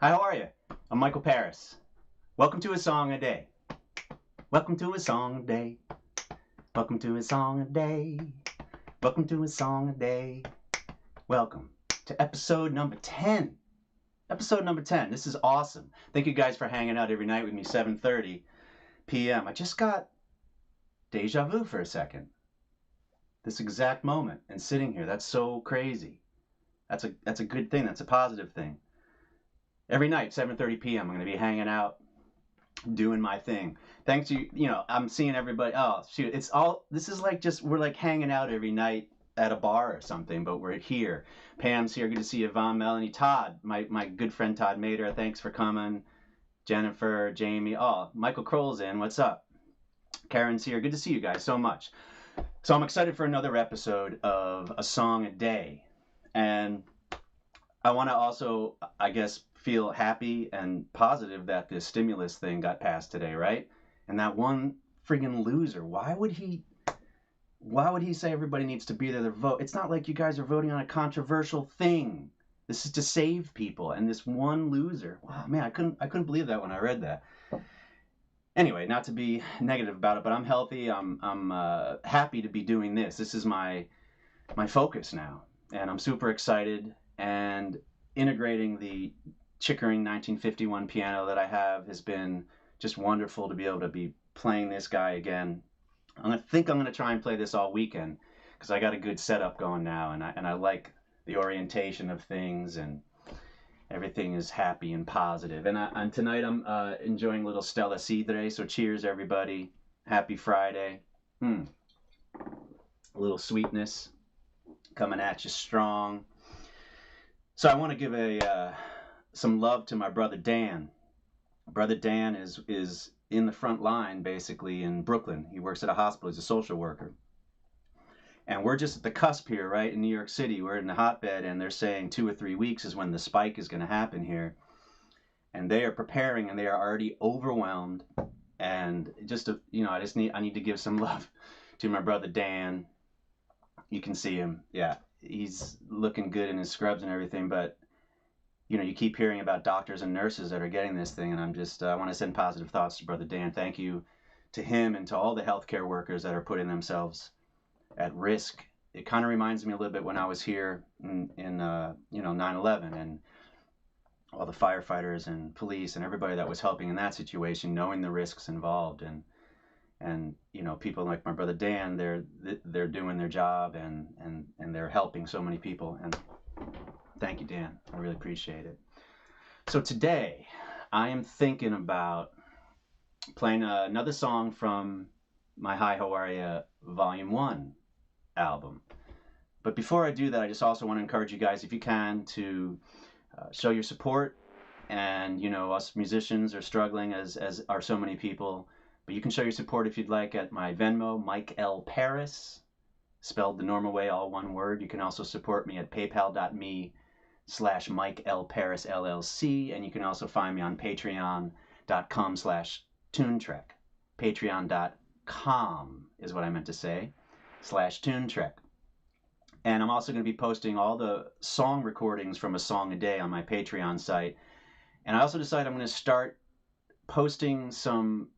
Hi, how are you? I'm MikelParis. Welcome to a song a day. Welcome to a song a day. Welcome to a song a day. Welcome to a song a day. Welcome to episode number 10. Episode number 10. This is awesome. Thank you guys for hanging out every night with me, 7:30 p.m. I just got deja vu for a second. This exact moment and sitting here. That's so crazy. That's a good thing. That's a positive thing. Every night, 7:30 p.m. I'm going to be hanging out, doing my thing. Thanks to I'm seeing everybody. Oh shoot, this is like we're like hanging out every night at a bar or something, but we're here. Pam's here. Good to see you. Yvonne, Melanie, Todd, my good friend Todd Mater. Thanks for coming. Jennifer, Jamie. Oh, Michael Kroll's in. What's up? Karen's here. Good to see you guys so much. So I'm excited for another episode of A Song a Day, and I want to also, I guess, feel happy and positive that this stimulus thing got passed today, right? And that one friggin' loser, why would he say everybody needs to be there to vote? It's not like you guys are voting on a controversial thing. This is to save people, and this one loser. Wow, man, I couldn't believe that when I read that. Anyway, not to be negative about it, but I'm healthy. I'm happy to be doing this. This is my focus now, and I'm super excited. And integrating the Chickering 1951 piano that I have has been just wonderful to be able to be playing this guy again. I think I'm going to try and play this all weekend because I got a good setup going now, and I like the orientation of things, and everything is happy and positive. And tonight I'm enjoying a little Stella Cidre, so cheers everybody. Happy Friday. A little sweetness coming at you strong. So I want to give some love to my brother Dan. Brother Dan is in the front line basically in Brooklyn. He works at a hospital. He's a social worker. And we're just at the cusp here, right, in New York City. We're in the hotbed, and they're saying 2 or 3 weeks is when the spike is going to happen here. And they are preparing, and they are already overwhelmed. And I need to give some love to my brother Dan. You can see him. Yeah, he's looking good in his scrubs and everything, but you keep hearing about doctors and nurses that are getting this thing, and I want to send positive thoughts to brother Dan. Thank you to him and to all the healthcare workers that are putting themselves at risk. It kind of reminds me a little bit when I was here in 9/11, and all the firefighters and police and everybody that was helping in that situation, knowing the risks involved, and people like my brother Dan, they're doing their job, and they're helping so many people. And thank you, Dan. I really appreciate it. So today, I am thinking about playing another song from my Hi, How Are Ya Volume 1 album. But before I do that, I just also want to encourage you guys, if you can, to show your support. And, us musicians are struggling, as are so many people. But you can show your support if you'd like at my Venmo, MikelParis, spelled the normal way, all one word. You can also support me at paypal.me/MikelParis LLC, and you can also find me on patreon.com/TuneTrek. Patreon.com is what I meant to say, /TuneTrek. And I'm also going to be posting all the song recordings from A Song a Day on my Patreon site. And I also decided I'm going to start posting some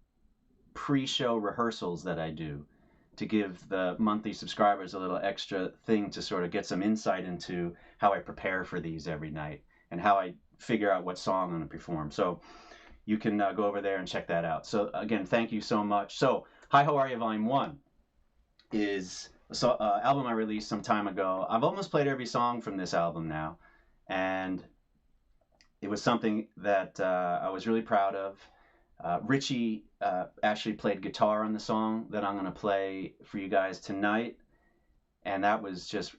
pre-show rehearsals that I do to give the monthly subscribers a little extra thing to sort of get some insight into how I prepare for these every night and how I figure out what song I'm going to perform. So you can go over there and check that out. So again, thank you so much. So Hi, How Are You Volume 1 is an album I released some time ago. I've almost played every song from this album now, and it was something that I was really proud of. Richie actually played guitar on the song that I'm going to play for you guys tonight, and that was just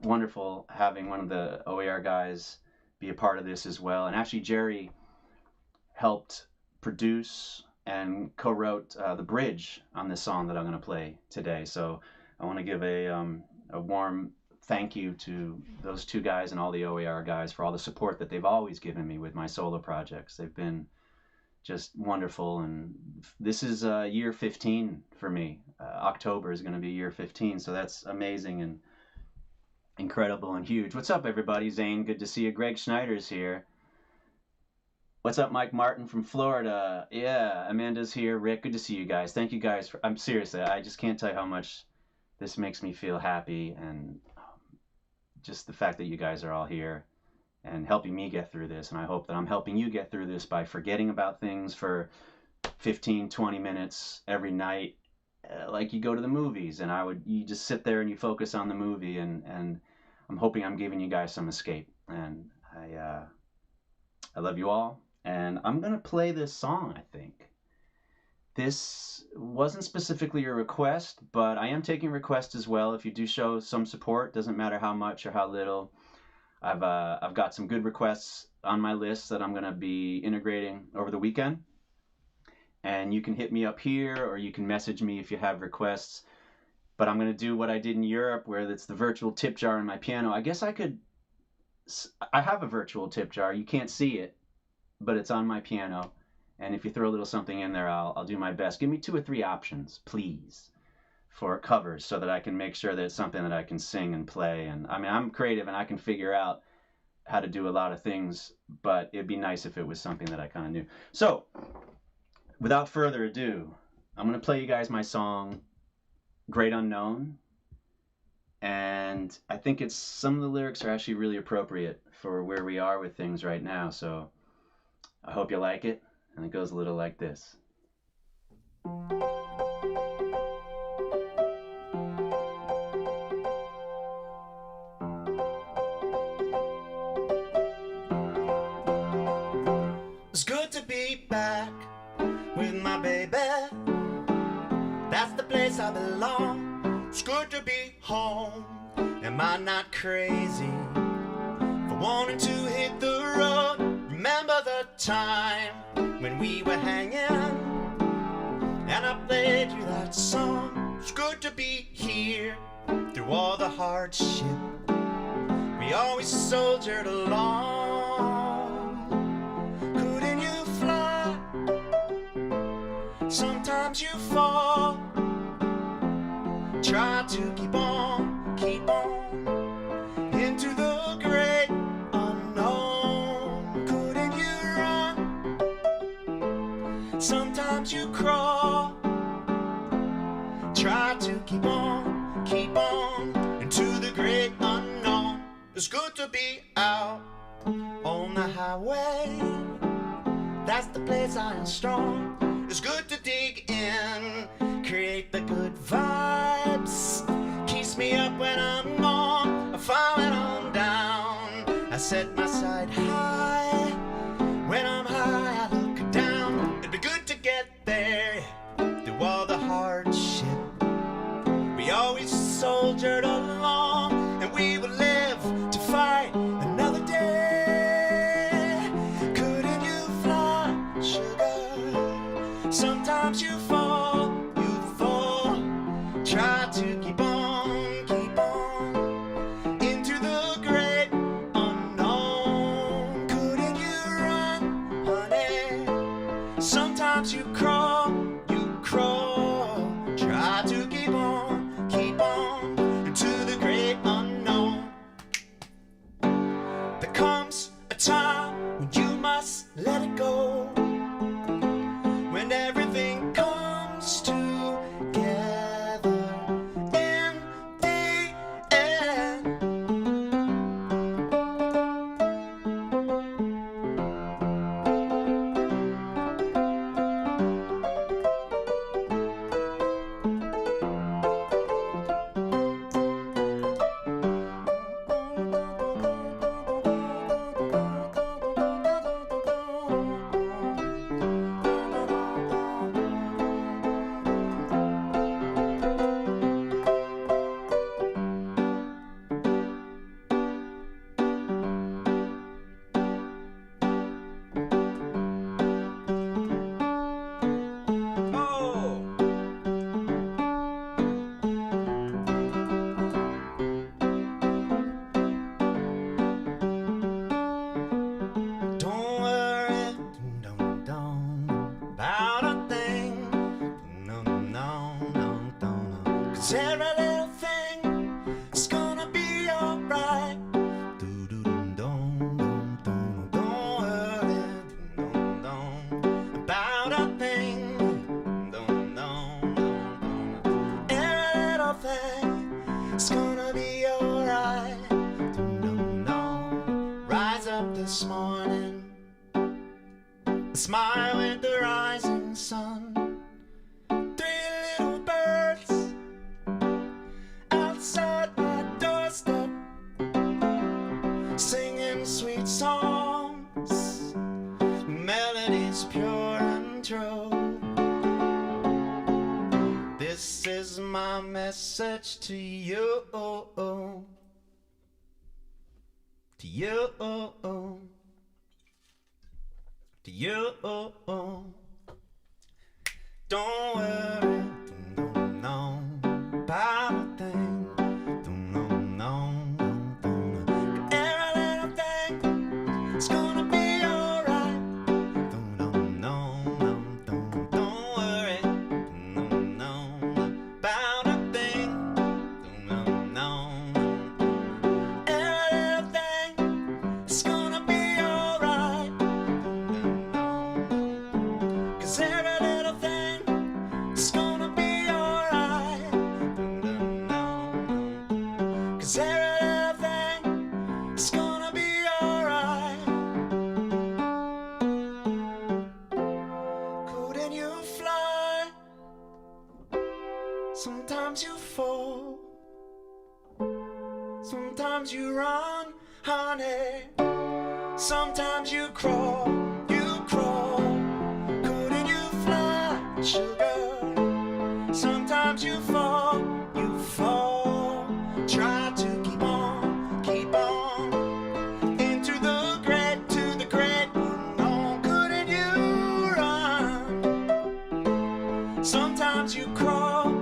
wonderful having one of the OER guys be a part of this as well. And actually Jerry helped produce and co-wrote the bridge on this song that I'm going to play today. So I want to give a warm thank you to those two guys and all the OER guys for all the support that they've always given me with my solo projects. They've been just wonderful, and this is year 15 for me. October is going to be year 15, so that's amazing and incredible and huge. What's up, everybody? Zane, good to see you. Greg Schneider's here. What's up, Mike Martin from Florida? Yeah, Amanda's here. Rick, good to see you guys. Thank you guys for. I'm seriously, I just can't tell you how much this makes me feel happy, and just the fact that you guys are all here and helping me get through this. And I hope that I'm helping you get through this by forgetting about things for 15, 20 minutes every night, like you go to the movies, and you just sit there and you focus on the movie, and I'm hoping I'm giving you guys some escape. And I love you all. And I'm going to play this song, I think. This wasn't specifically a request, but I am taking requests as well. If you do show some support, doesn't matter how much or how little. I've got some good requests on my list that I'm going to be integrating over the weekend. And you can hit me up here, or you can message me if you have requests. But I'm going to do what I did in Europe, where it's the virtual tip jar in my piano. I guess I have a virtual tip jar. You can't see it, but it's on my piano. And if you throw a little something in there, I'll do my best. Give me 2 or 3 options, please, for covers, so that I can make sure that it's something that I can sing and play. And I mean, I'm creative and I can figure out how to do a lot of things, but it'd be nice if it was something that I kind of knew. So, without further ado, I'm going to play you guys my song, Great Unknown. And I think some of the lyrics are actually really appropriate for where we are with things right now. So I hope you like it. And it goes a little like this. It's good to be back with my baby. That's the place I belong. It's good to be home. Am I not crazy for wanting to hit the road? Remember the time when we were hanging and I played you that song. It's good to be here through all the hardship. We always soldiered along. Couldn't you fly? Sometimes you fall. Try to keep on into the great unknown. Couldn't you run? Sometimes you crawl. Try to keep on into the great unknown. It's good to be out on the highway. That's the place I am strong. It's good to dig in, create the good vibes. Keeps me up when I'm gone, falling on down. I set my side high. When I'm high, I look down. It'd be good to get there through all the hardship. We always soldiered along, and we would live to fight another day. Couldn't you fly, sugar? Sometimes you fall, Try to keep on into the great unknown. Couldn't you run, honey? Sometimes you crawl. Try to keep on into the great unknown. There comes a time when you must let it go. When everything comes together in the end. about a thing. Don't know, every little thing is gonna be alright. Don't know, rise up this morning, smile with the rising sun. Three little birds outside my doorstep, singing sweet songs, melodies pure and true. This is my message to you, to you, to you. Don't worry, don't know about a thing. Don't know. Every little thing is gonna be alright. Don't worry, don't know about a thing. Don't know. Every little thing is gonna be alright. Cause every little thing is gonna be alright. Cause every little thing is gonna be alright. Couldn't you fly? Sometimes you fall, sometimes you run, honey. Sometimes you crawl, couldn't you fly, sugar? Sometimes you fall, try to keep on, into the great, to the great unknown. Couldn't you run? Sometimes you crawl,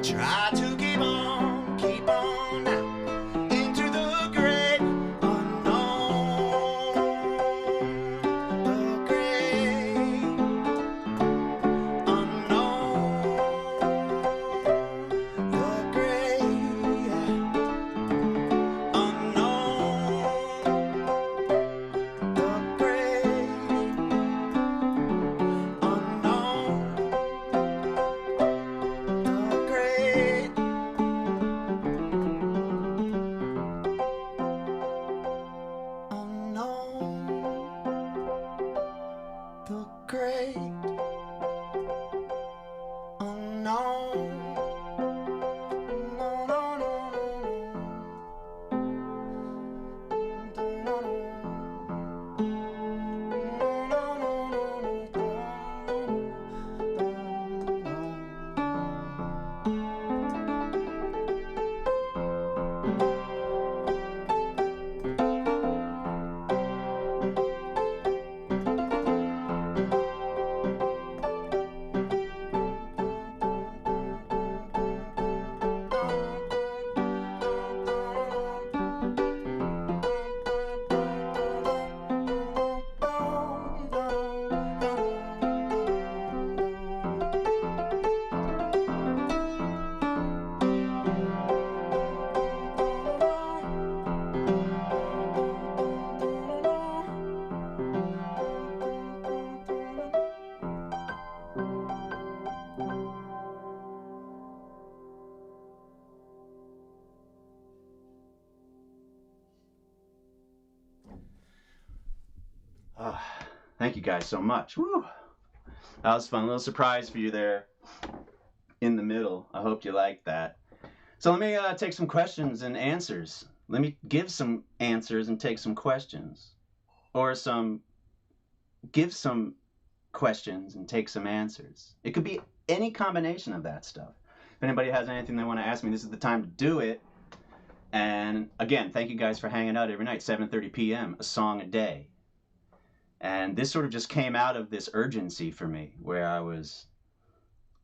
try to keep on now, into the great unknown. The great unknown. The great unknown. The great unknown. The great unknown. The great unknown. Thank you guys so much. Woo. That was fun. A little surprise for you there in the middle. I hope you liked that. So let me take some questions and answers. Let me give some answers and take some questions. Or give some questions and take some answers. It could be any combination of that stuff. If anybody has anything they want to ask me, this is the time to do it. And again, thank you guys for hanging out every night, 7:30 p.m., a song a day. And this sort of just came out of this urgency for me, where I was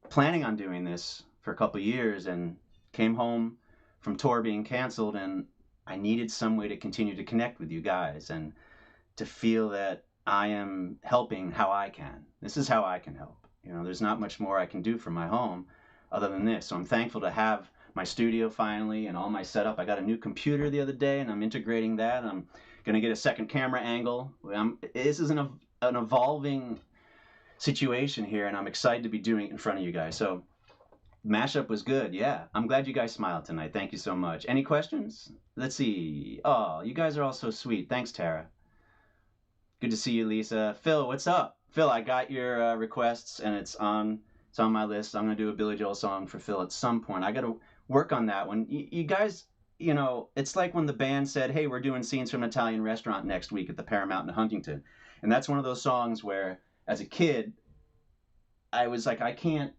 planning on doing this for a couple of years and came home from tour being canceled, and I needed some way to continue to connect with you guys and to feel that I am helping how I can. This is how I can help. You know, there's not much more I can do from my home other than this. So I'm thankful to have my studio finally and all my setup. I got a new computer the other day and I'm integrating that. I'm going to get a second camera angle. This isn't a an evolving situation here, and I'm excited to be doing it in front of you guys. So mashup was good. Yeah, I'm glad you guys smiled tonight. Thank you so much. Any questions? Let's see. Oh, you guys are all so sweet. Thanks, Tara. Good to see you, Lisa. Phil, what's up? Phil, I got your requests, and it's on my list. I'm gonna do a Billy Joel song for Phil at some point. I gotta work on that one. You guys, you know, it's like when the band said, "Hey, we're doing Scenes from an Italian Restaurant next week at the Paramount in Huntington," and that's one of those songs where, as a kid, I was like, I can't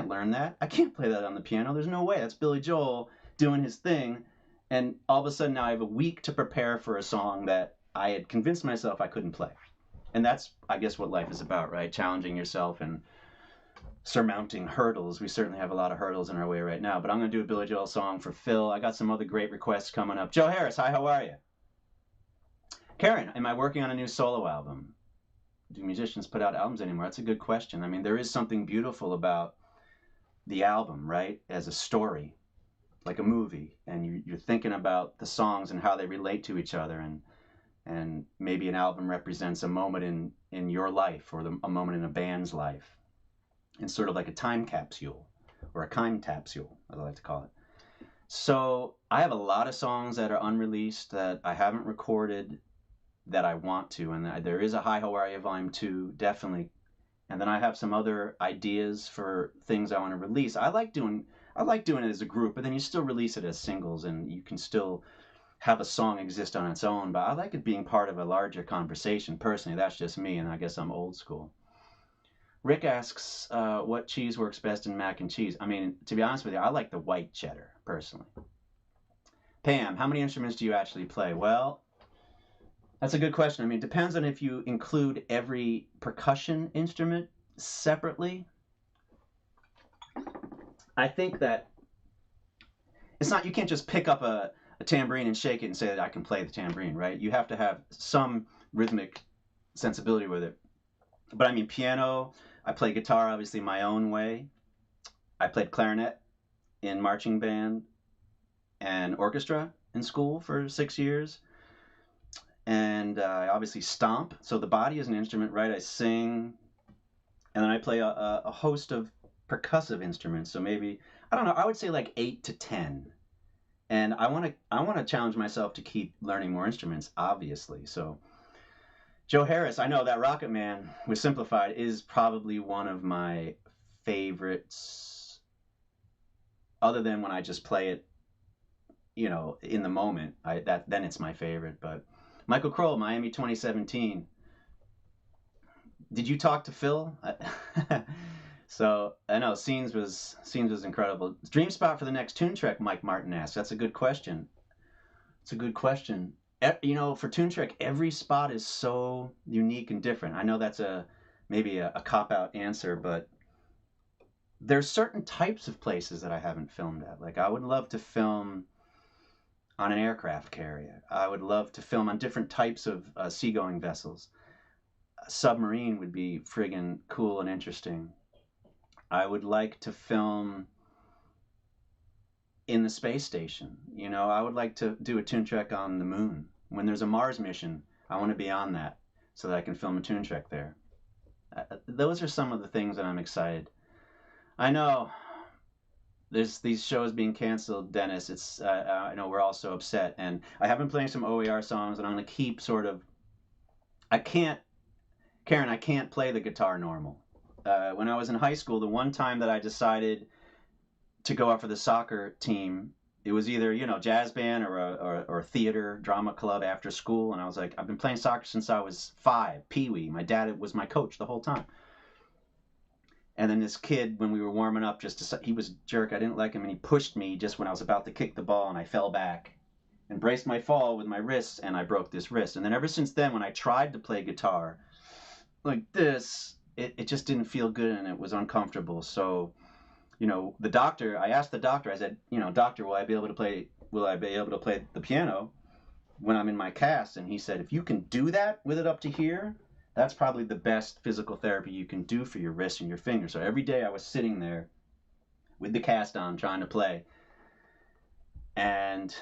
learn that. I can't play that on the piano. There's no way. That's Billy Joel doing his thing, and all of a sudden now I have a week to prepare for a song that I had convinced myself I couldn't play. And that's, I guess, what life is about, right? Challenging yourself and surmounting hurdles. We certainly have a lot of hurdles in our way right now, but I'm going to do a Billy Joel song for Phil. I got some other great requests coming up. Joe Harris, hi, how are you? Karen, am I working on a new solo album? Do musicians put out albums anymore? That's a good question. I mean, there is something beautiful about the album, right? As a story, like a movie, and you're thinking about the songs and how they relate to each other, and maybe an album represents a moment in your life, or a moment in a band's life. It's sort of like a time capsule, or a time capsule, as I like to call it. So I have a lot of songs that are unreleased that I haven't recorded that I want to, and there is a Hi How Are You Volume 2, definitely. And then I have some other ideas for things I want to release. I like doing it as a group, but then you still release it as singles, and you can still have a song exist on its own. But I like it being part of a larger conversation. Personally, that's just me, and I guess I'm old school. Rick asks, what cheese works best in mac and cheese? I mean, to be honest with you, I like the white cheddar, personally. Pam, how many instruments do you actually play? Well, that's a good question. I mean, it depends on if you include every percussion instrument separately. I think that it's not, you can't just pick up a tambourine and shake it and say that I can play the tambourine, right? You have to have some rhythmic sensibility with it. But I mean, piano, I play guitar, obviously, my own way. I played clarinet in marching band and orchestra in school for 6 years. And I obviously stomp. So the body is an instrument, right? I sing. And then I play a host of percussive instruments. So maybe, I don't know, I would say like 8 to 10. And I want to challenge myself to keep learning more instruments, obviously. So Joe Harris, I know that Rocket Man with Simplified is probably one of my favorites, other than when I just play it, you know, in the moment. Then it's my favorite. But Michael Kroll, Miami 2017. Did you talk to Phil? So I know Scenes was incredible. Dream spot for the next Tune Trek, Mike Martin asked. That's a good question. It's a good question. You know, for Tune Trek, every spot is so unique and different. I know that's maybe a cop-out answer, but there's certain types of places that I haven't filmed at. Like, I would love to film on an aircraft carrier. I would love to film on different types of seagoing vessels. A submarine would be friggin' cool and interesting. I would like to film in the space station. You know, I would like to do a Tune Trek on the moon. When there's a Mars mission, I want to be on that so that I can film a Tune Trek there. Those are some of the things that I'm excited. I know there's these shows being canceled, Dennis. It's I know we're all so upset, and I have been playing some OER songs, and I'm gonna keep sort of. Karen, I can't play the guitar normal. When I was in high school, the one time that I decided to go out for the soccer team, it was either, you know, jazz band or theater, drama club after school, and I was like, I've been playing soccer since I was 5, Pee-wee. My dad was my coach the whole time. And then this kid, when we were warming up, he was a jerk. I didn't like him, and he pushed me just when I was about to kick the ball, and I fell back and braced my fall with my wrists, and I broke this wrist. And then ever since then, when I tried to play guitar like this, it just didn't feel good, and it was uncomfortable. So, you know, I asked the doctor, I said, you know, doctor, will I be able to play the piano when I'm in my cast? And he said, if you can do that with it up to here, that's probably the best physical therapy you can do for your wrists and your fingers. So every day I was sitting there with the cast on trying to play. And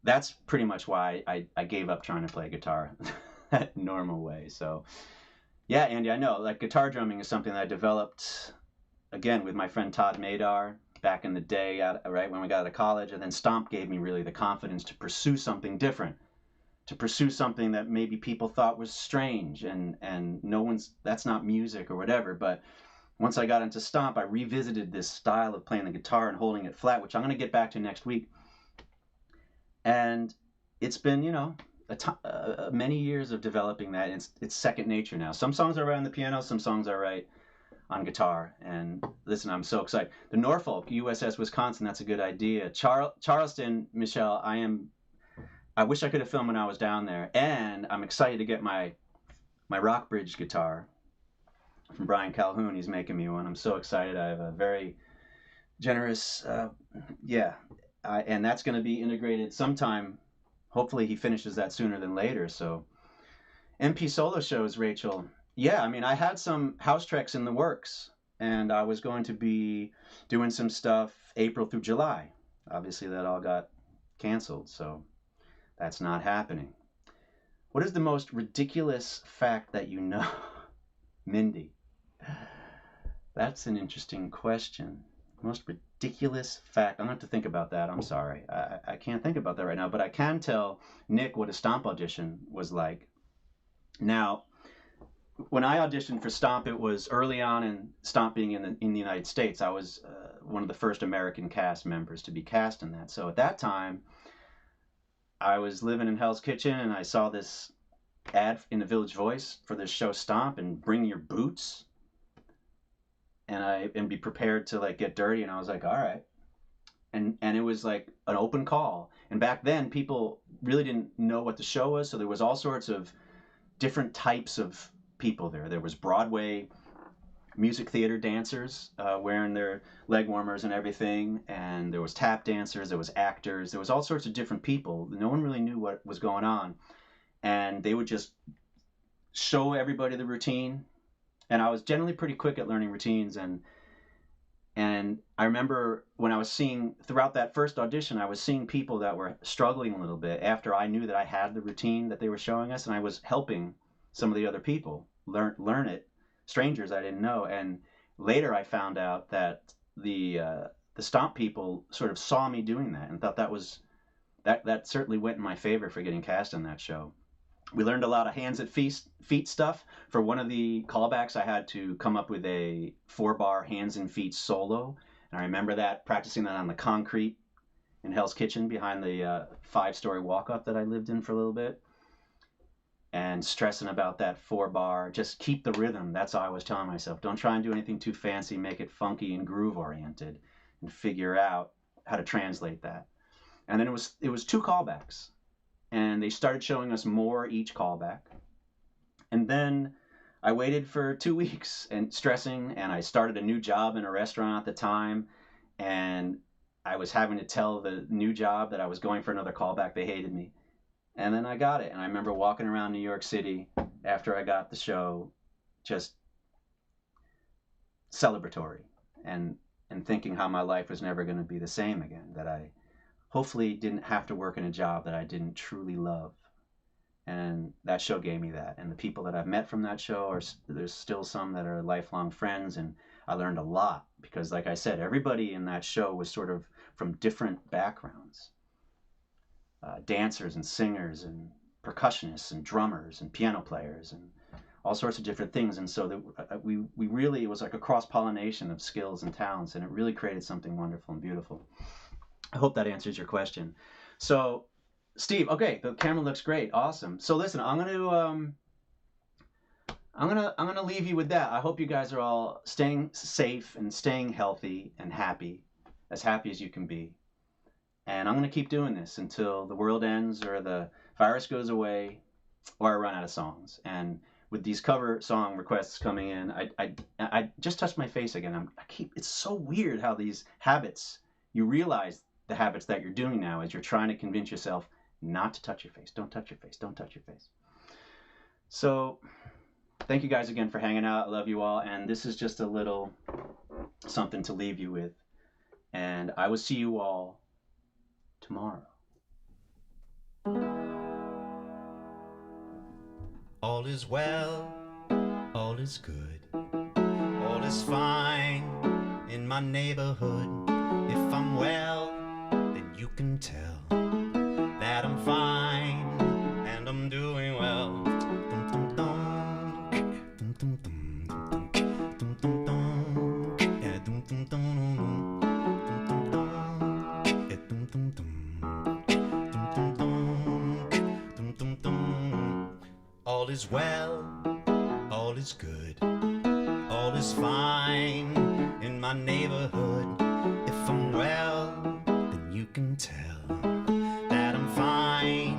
that's pretty much why I gave up trying to play guitar that normal way. So Yeah, Andy, I know. Like guitar drumming is something that I developed again with my friend Todd Madar back in the day, right when we got out of college, and then Stomp gave me really the confidence to pursue something different, to pursue something that maybe people thought was strange and no one's that's not music or whatever. But once I got into Stomp, I revisited this style of playing the guitar and holding it flat, which I'm going to get back to next week. And it's been, many years of developing that. It's second nature now. Some songs I write on the piano, some songs I write on guitar. And listen, I'm so excited. The Norfolk, USS Wisconsin, that's a good idea. Charleston, Michelle, I wish I could have filmed when I was down there. And I'm excited to get my Rockbridge guitar from Brian Calhoun. He's making me one. I'm so excited. I have a very generous, and that's going to be integrated sometime. Hopefully he finishes that sooner than later. So MP solo shows, Rachel. Yeah, I mean, I had some house tracks in the works, and I was going to be doing some stuff April through July. Obviously, that all got canceled, so that's not happening. What is the most ridiculous fact that you know? Mindy. That's an interesting question. Most ridiculous fact. I'm going to have to think about that. I'm sorry. I can't think about that right now, but I can tell Nick what a Stomp audition was like. Now, when I auditioned for Stomp, it was early on in Stomp being in the United States. I was one of the first American cast members to be cast in that. So at that time, I was living in Hell's Kitchen, and I saw this ad in the Village Voice for this show Stomp, and bring your boots and be prepared to like get dirty. And I was like, all right. And it was like an open call. And back then people really didn't know what the show was. So there was all sorts of different types of people there. There was Broadway music theater dancers wearing their leg warmers and everything. And there was tap dancers, there was actors, there was all sorts of different people. No one really knew what was going on. And they would just show everybody the routine. And I was generally pretty quick at learning routines. And I remember when I was seeing, throughout that first audition, I was seeing people that were struggling a little bit after I knew that I had the routine that they were showing us, and I was helping some of the other people learn it, strangers I didn't know. And later I found out that the Stomp people sort of saw me doing that and thought that certainly went in my favor for getting cast in that show. We learned a lot of hands and feet stuff. For one of the callbacks, I had to come up with a 4-bar hands and feet solo. And I remember practicing that on the concrete in Hell's Kitchen behind the 5-story walk-up that I lived in for a little bit. And stressing about that 4-bar, just keep the rhythm. That's all I was telling myself. Don't try and do anything too fancy. Make it funky and groove-oriented, and figure out how to translate that. And then it was 2 callbacks. And they started showing us more each callback. And then I waited for 2 weeks and stressing, and I started a new job in a restaurant at the time, and I was having to tell the new job that I was going for another callback. They hated me. And then I got it. And I remember walking around New York City after I got the show, just celebratory and thinking how my life was never going to be the same again, that I hopefully didn't have to work in a job that I didn't truly love. And that show gave me that. And the people that I've met from that show, there's still some that are lifelong friends. And I learned a lot because, like I said, everybody in that show was sort of from different backgrounds. Dancers and singers and percussionists and drummers and piano players and all sorts of different things. And so we really, it was like a cross-pollination of skills and talents. And it really created something wonderful and beautiful. I hope that answers your question. So, Steve, okay, the camera looks great, awesome. So listen, I'm gonna leave you with that. I hope you guys are all staying safe and staying healthy and happy as you can be. And I'm gonna keep doing this until the world ends or the virus goes away or I run out of songs. And with these cover song requests coming in, I just touched my face again. It's so weird how these habits, you realize the habits that you're doing now as you're trying to convince yourself not to touch your face. Don't touch your face. Don't touch your face. So thank you guys again for hanging out. I love you all. And this is just a little something to leave you with. And I will see you all tomorrow. All is well, all is good, all is fine in my neighborhood. If I'm well, then you can tell that I'm fine and I'm doing well. All is well, all is good, all is fine in my neighborhood. If I'm well, then you can tell that I'm fine